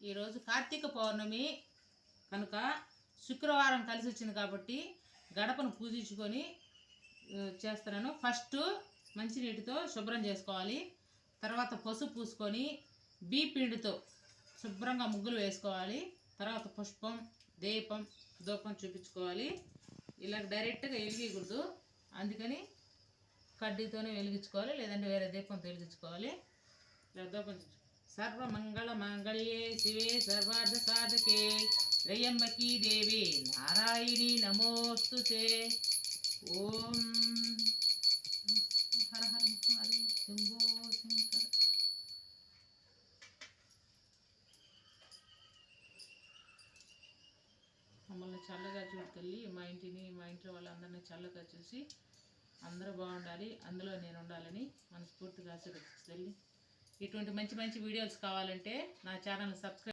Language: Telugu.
ఈరోజు కార్తీక పౌర్ణమి కనుక శుక్రవారం కలిసి వచ్చింది కాబట్టి గడపను పూజించుకొని చేస్తున్నాను. ఫస్ట్ మంచినీటితో శుభ్రం చేసుకోవాలి. తర్వాత పసుపు పూసుకొని పిండితో శుభ్రంగా ముగ్గులు వేసుకోవాలి. తర్వాత పుష్పం, దీపం, ధూపం చూపించుకోవాలి. ఇలా డైరెక్ట్గా వెలిగించకూడదు, అందుకని కడ్డీతోనే వెలిగించుకోవాలి, లేదంటే వేరే దీపంతో వెలిగించుకోవాలి. ఇలా ధూపం సర్వమంగళ మంగళ్యే శివే సర్వార్థ సాధకే త్రయంబకీ దేవి నారాయణి నమోస్తుతే. ఓం హర హర మహాదేవ శంభో శంకర. మమ్మల్ని చల్లగా చూడతల్లి, మా ఇంటిని మా ఇంట్లో వాళ్ళందరినీ చల్లగా చూసి అందరూ బాగుండాలి, అందులో నేను ఉండాలని మనస్ఫూర్తిగా ఆశీర్వదించు తల్లి. ఇటువంటి మంచి మంచి వీడియోస్ కావాలంటే నా ఛానల్ సబ్స్క్రైబ్